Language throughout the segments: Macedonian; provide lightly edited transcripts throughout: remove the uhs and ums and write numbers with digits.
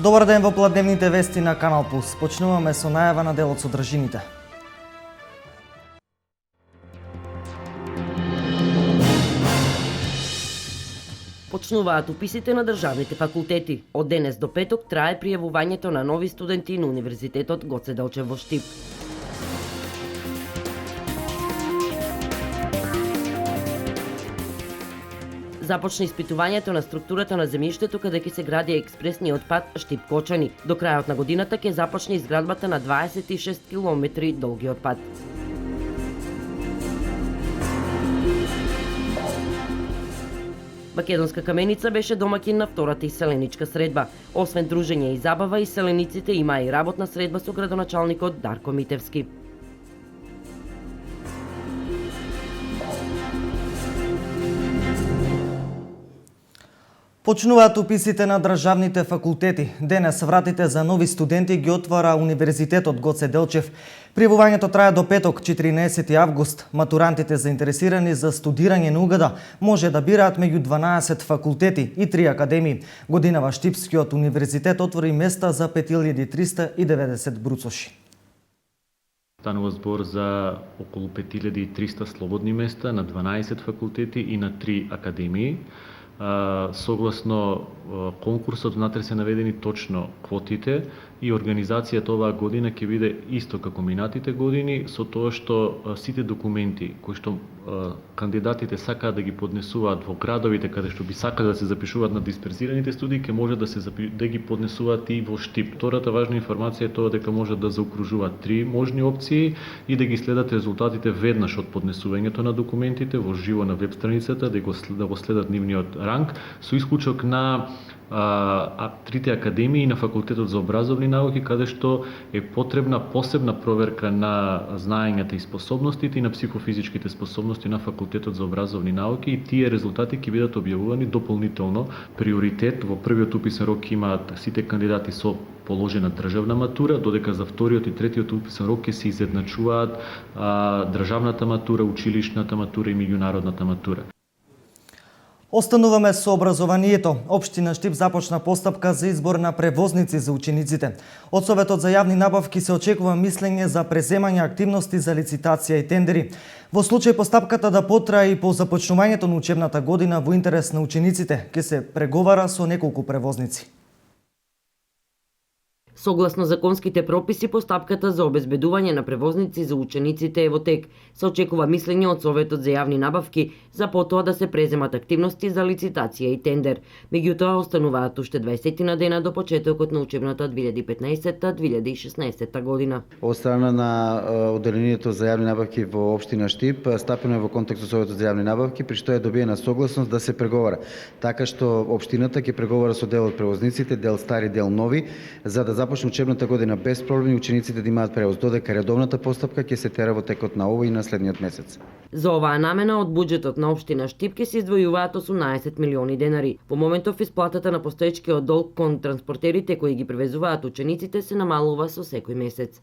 Добар ден во пладневните вести на Канал Плюс. Почнуваме со најава на делот содржините. Почнуваат уписите на државните факултети. Од денес до петок трае пријавувањето на нови студенти на Универзитетот Гоце Делчев во Штип. Започна испитувањето на структурата на земјиштето каде ќе се гради експресниот пат Штип-Кочани. До крајот на годината ќе започне изградбата на 26 километри долгиот пат. Македонска каменица беше домаќин на втората иселеничка средба. Освен дружење и забава, иселениците имаа и работна средба со градоначалникот Дарко Митевски. Почнуваат уписите на државните факултети. Денес вратите за нови студенти ги отвара Универзитетот Гоце Делчев. Пријавувањето трае до петок, 14 август. Матурантите заинтересирани за студирање на УГД може да бираат меѓу 12 факултети и 3 академии. Годинава Штипскиот универзитет отвори места за 5390 бруцоши. Станува збор за околу 5300 слободни места на 12 факултети и на 3 академии. Согласно конкурсот внатре се наведени точно квотите и организацијата оваа година ќе биде исто како минатите години, со тоа што сите документи кои што кандидатите сакаат да ги поднесуваат во градовите каде што би сакале да се запишуваат на дисперзираните студии, ќе може да ги поднесуваат и во Штип. Втората важна информација е тоа дека можат да заокружуваат 3 можни опции и да ги следат резултатите веднаш од поднесувањето на документите во живо на веб страницата, да го следат нивниот ранг, со исклучок на трите академии и на Факултетот за образовни науки, каде што е потребна посебна проверка на знаењата и способностите и на психофизичките способности на Факултетот за образовни науки, и тие резултати ќе бидат објавувани дополнително. Приоритет во првиот уписен рок имаат сите кандидати со положена државна матура, додека за вториот и третиот уписен рок ќе се изедначуваат државната матура, училишната матура и меѓународната матура. Остануваме со образованието. Општина Штип започна постапка за избор на превозници за учениците. Од Советот за јавни набавки се очекува мислење за преземање активности за лицитација и тендери. Во случај постапката да потрае и по започнувањето на учебната година во интерес на учениците, ќе се преговара со неколку превозници. Согласно законските прописи, постапката за обезбедување на превозници за учениците е во тек. Се очекува мислење од Советот за јавни набавки за потоа да се преземат активности за лицитација и тендер. Меѓутоа остануваат уште 20 на дена до почетокот на учебната 2015-2016 година. Од страна на одделението за јавни набавки во општина Штип стапено е во контакт со Советот за јавни набавки, при што е добиена согласност да се преговара. Така што општината ќе преговара со дел од превозниците, дел стари, дел нови, за да започне учебната година без проблеми, учениците да имаат превоз, додека редовната постапка ќе се тера во текот на овој и на следниот месец. За оваа намена од буџетот на општина Штип ќе се издвојуваат 18 милиони денари. Во моментов исплатата на постоечкиот долг кон транспортерите кои ги превезуваат учениците се намалува со секој месец.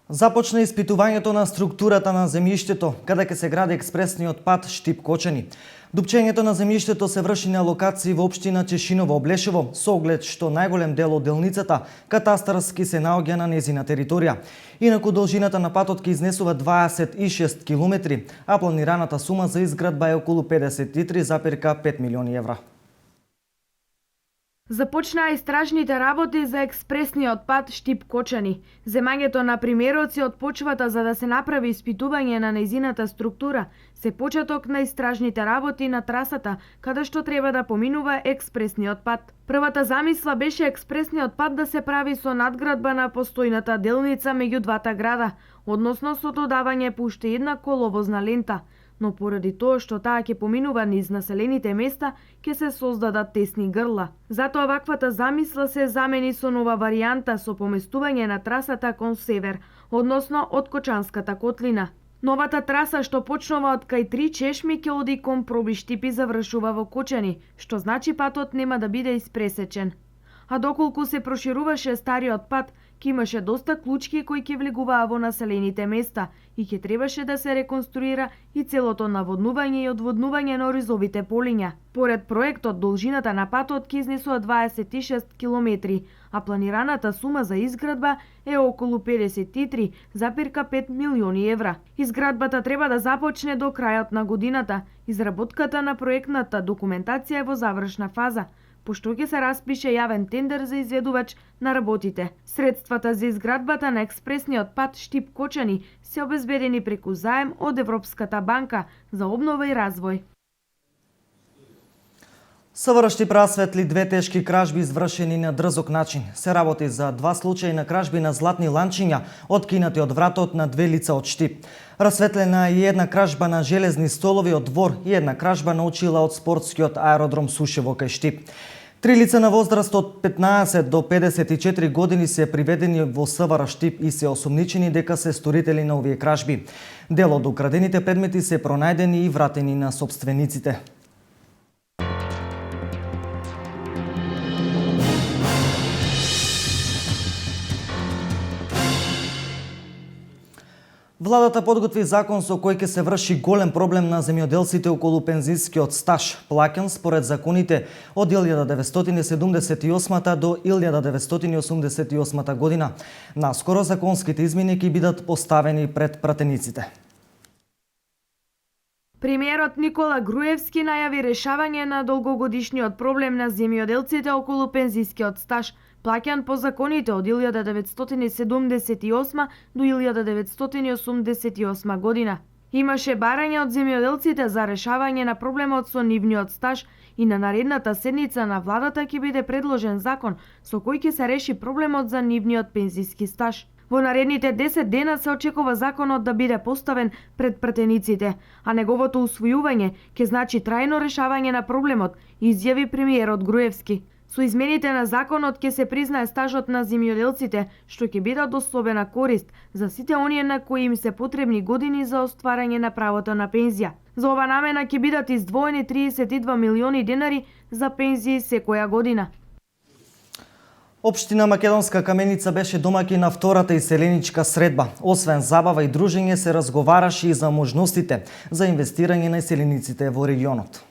Започна испитувањето на структурата на земјиштето, каде ќе се гради експресниот пат Штип-Кочани. Дупчењето на земјиштето се врши на локации во општина Чешиново-Облешево, со оглед што најголем дел од делницата катастарски се наоѓа на незина територија. Инаку должината на патот ќе изнесува 26 километри, а планираната сума за изградба е околу 53,5 милиони евра. Започнаа истражните работи за експресниот пат Штип-Кочани. Земањето на примероци од почвата за да се направи испитување на нејзината структура се почеток на истражните работи на трасата каде што треба да поминува експресниот пат. Првата замисла беше експресниот пат да се прави со надградба на постојната делница меѓу двата града, односно со додавање по уште една коловозна лента. Но поради тоа што таа ќе поминува низ населените места, ќе се создадат тесни грла. Затоа ваквата замисла се замени со нова варијанта со поместување на трасата кон север, односно од Кочанската котлина. Новата траса што почнува од кај 3 чешми ќе оди кон Проби Штип и завршува во Кочани, што значи патот нема да биде испресечен. А доколку се прошируваше стариот пат, ке имаше доста клучки кои ќе влегуваа во населените места и ќе требаше да се реконструира и целото наводнување и одводнување на оризовите полиња. Поред проектот, должината на патот ќе изнесува 26 километри, а планираната сума за изградба е околу 53,5 милиони евра. Изградбата треба да започне до крајот на годината. Изработката на проектната документација е во завршна фаза, пошто ќе се распише јавен тендер за изведувач на работите. Средствата за изградбата на експресниот пат Штип-Кочани се обезбедени преку заем од Европската банка за обнова и развој. СВР Штип расветли две тешки кражби извршени на дрзок начин. Се работи за два случаи на кражби на златни ланчиња, откинати од вратот на две лица од Штип. Расветлена е и една кражба на железни столови од двор и една кражба на очила од спортскиот аеродром Сушево кај Штип. Три лица на возраст од 15 до 54 години се приведени во СВР Штип и се осомничени дека се сторители на овие кражби. Дел од украдените предмети се пронајдени и вратени на сопствениците. Владата подготви закон со кој ќе се врши голем проблем на земјоделците околу пензискиот стаж, плаќан според законите од 1978 до 1988 година. Наскоро законските измени ќе бидат поставени пред пратениците. Премиерот Никола Груевски најави решавање на долгогодишниот проблем на земјоделците околу пензискиот стаж, плаќан по законите од 1978 до 1988 година. Имаше барање од земјоделците за решавање на проблемот со нивниот стаж и на наредната седница на владата ќе биде предложен закон со кој ќе се реши проблемот за нивниот пензиски стаж. Во наредните 10 дена се очекува законот да биде поставен пред пратениците, а неговото усвојување ќе значи трајно решавање на проблемот, изјави премиерот Груевски. Со измените на законот ќе се признае стажот на земјоделците, што ќе биде од особена корист за сите оние на кои им се потребни години за остварање на правото на пензија. За ова намена ќе бидат издвоени 32 милиони денари за пензии секоја година. Општина Македонска Каменица беше домаќин на втората иселеничка средба. Освен забава и дружење се разговараше и за можностите за инвестирање на иселениците во регионот.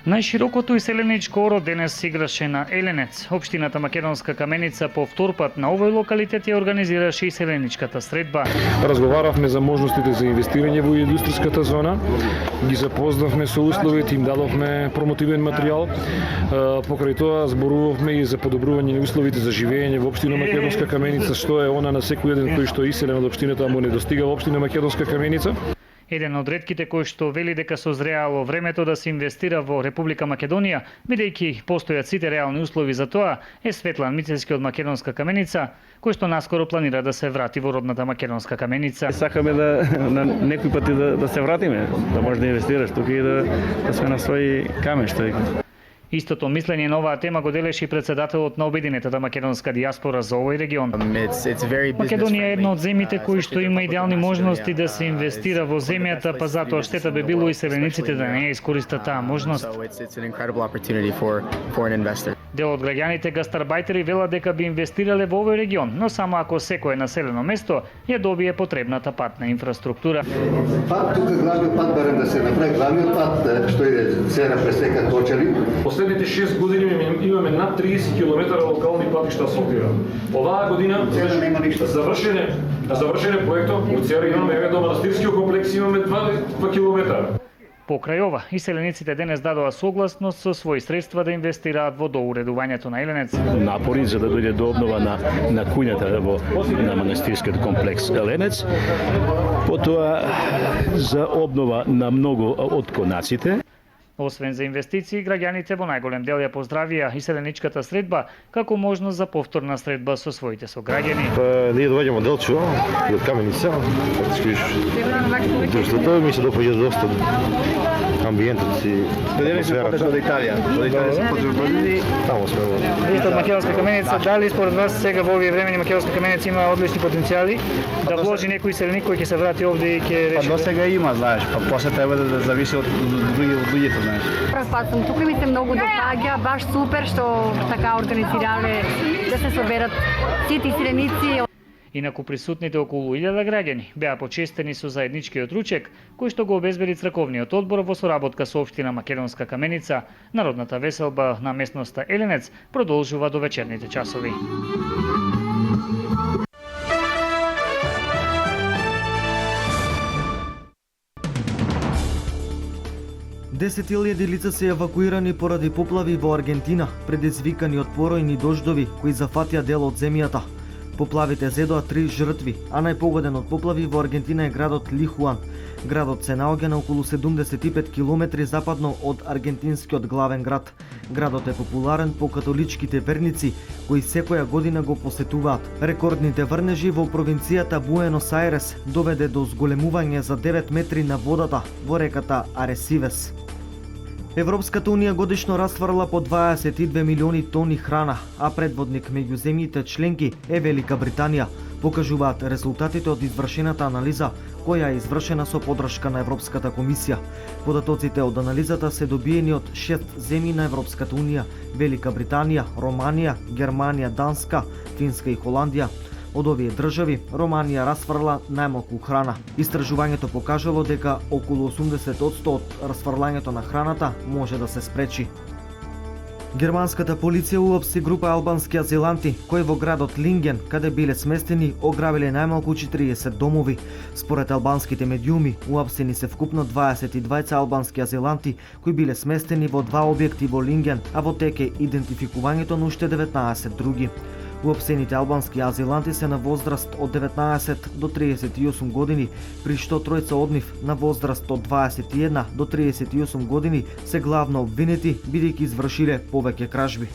Најширокото иселеничко оро денес се играше на Еленец. Општината Македонска Каменица по втор пат на овој локалитет ја организираше иселеничката средба. Разговаравме за можностите за инвестирање во индустријската зона, ги запознавме со условите, им дадовме промотивен материјал. Покрај тоа зборувавме и за подобрување на условите за живење во општина Македонска Каменица, што е она на секој еден кој што е иселен од општината, му не достига во општина Македонска Каменица. Еден од ретките кој што вели дека созреало времето да се инвестира во Република Македонија, бидејќи постојат сите реални услови за тоа, е Светлан Мицевски од Македонска Каменица, кој што наскоро планира да се врати во родната Македонска Каменица. Сакаме да на некој пати да се вратиме, да може да инвестираш тука и да сме на свој камен, што е. Истото мислење на оваа тема го делеше и председателот на Обединетата македонска дијаспора за овој регион. Македонија е една од земјите кои што има идеални можности да се инвестира во земјата, па затоа штета би било иселениците да не ја искористат таа можност. Дел од граѓаните гастарбајтери велат дека би инвестирале во овој регион, но само ако секое населено место ја добие потребната патна инфраструктура. Пат тука главниот пат барем да се направи главниот пат што иде сера пресека Кочани. Последните 6 години имаме над 30 км локални патишта асфалтирани. Оваа година завршен е проектот во цел регион, еве до манастирскиот комплекс имаме 2 км. Покрај ова, иселениците денес дадоа согласност со своји средства да инвестираат во доуредувањето на Еленец. Напори за да дојде до обнова на куњата на манастирскиот комплекс Еленец, потоа за обнова на многу од конаците. Освен за инвестиции, граѓаните во најголем дел ја поздравија иселеничката средба како можност за повторна средба со своите сограѓани. Ние доаѓаме од Делчо, од Каменица, друштвото ми се допаѓа доста амбиентот и атмосферата. Од Италија. Тамо сме. Исто од Македонска Каменица, дали според вас сега во овие времени Македонска Каменица има одлични потенцијали да вложи некој иселеник кој ќе се врати овде и ќе реши? До сега има, знаеш, па после треба да зависи од луѓето. знаеш. Прв пат сум тука и ми се многу допаѓа, баш супер што така организирале да се соберат сите сиреници. Инаку присутните околу 1000 граѓани беа почестени со заедничкиот ручек, кој што го обезбеди црковниот одбор во соработка со општина Македонска Каменица. Народната веселба на местноста Еленец продолжува до вечерните часови. Десетилјади лица се евакуирани поради поплави во Аргентина, предизвикани од поројни дождови кои зафатија дел од земјата. Поплавите зедоа 3 жртви, а најпогоден од поплави во Аргентина е градот Лихуан. Градот се наоѓа на околу 75 километри западно од аргентинскиот главен град. Градот е популарен по католичките верници, кои секоја година го посетуваат. Рекордните врнежи во провинцијата Буенос Ајрес доведе до зголемување за 9 метри на водата во реката Аресивес. Европската унија годишно расфрла по 22 милиони тони храна, а предводник меѓу земјите членки е Велика Британија, покажуваат резултатите од извршената анализа, која е извршена со поддршка на Европската комисија. Податоците од анализата се добиени од 6 земји на Европската унија: Велика Британија, Романија, Германија, Данска, Финска и Холандија. Од овие држави, Романија расфрла најмалку храна. Истражувањето покажало дека околу 80% од расфрлањето на храната може да се спречи. Германската полиција уапси група албански азиланти кои во градот Линген, каде биле сместени, ограбиле најмалку 40 домови. Според албанските медиуми, уапсени се вкупно 22 албански азиланти кои биле сместени во 2 објекти во Линген, а во тек е идентификувањето на уште 19 други. Уапсените албански азиланти се на возраст од 19 до 38 години, при што тројца од нив на возраст од 21 до 38 години се главно обвинети, бидејќи извршиле повеќе кражби.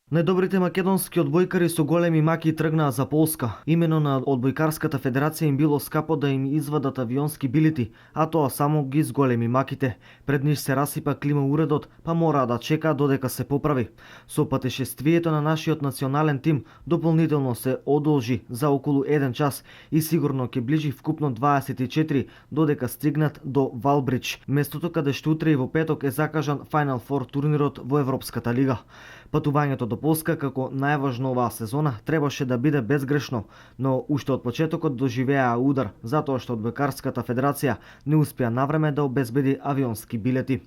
Најдобрите македонски одбојкари со големи маки тргнаа за Полска. Имено на одбојкарската федерација им било скапо да им извадат авионски билети, а тоа само ги зголеми маките. Пред нив се расипа климауредот, па мораа да чекаат додека се поправи. Со патешествието на нашиот национален тим дополнително се одолжи за околу 1 час и сигурно ќе ближи вкупно 24 додека стигнат до Валбридж, местото каде што утре и во петок е закажан Final Four турнирот во Европската лига. Патувањето до Полска како најважно оваа сезона требаше да биде безгрешно, но уште од почетокот доживеа удар затоа што одбојкарската федерација не успеа навреме да обезбеди авионски билети.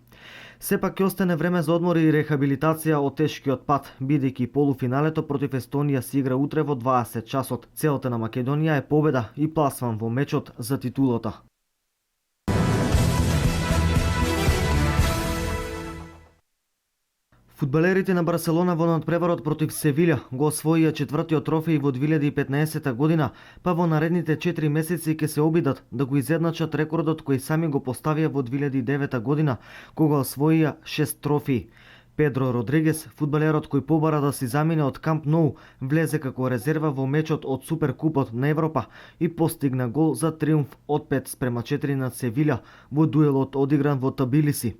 Сепак ќе остане време за одмор и рехабилитација од тешкиот пат, бидејќи полуфиналето против Естонија се игра утре во 20 часот. Целта на Македонија е победа и пласман во мечот за титулата. Фудбалерите на Барселона во надпреварот против Севиља го освоија 4-тиот трофеј во 2015 година, па во наредните 4 месеци ќе се обидат да го изедначат рекордот кој сами го поставија во 2009 година, кога освоија 6 трофеи. Педро Родригес, фудбалерот кој побара да си замине од Камп Ноу, влезе како резерва во мечот од Суперкупот на Европа и постигна гол за триумф од 5-4 над Севиља во дуелот одигран во Табилиси.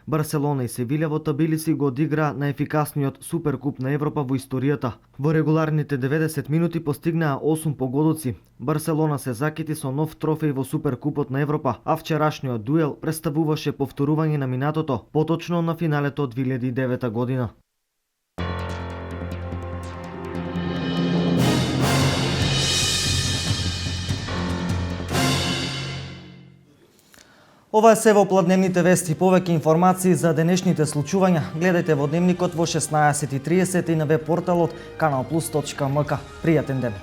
Барселона и Севиља во Табилиси го одигра најефикасниот Суперкуп на Европа во историјата. Во регуларните 90 минути постигнаа 8 погодоци. Барселона се закити со нов трофеј во Суперкупот на Европа, а вчерашниот дуел представуваше повторување на минатото, поточно на финалето од 2009 година. Ова е се во Пладневните вести. Повеќе информации за денешните случувања гледајте во Дневникот во 16:30 и на веб порталот kanalplus.mk. Пријатен ден!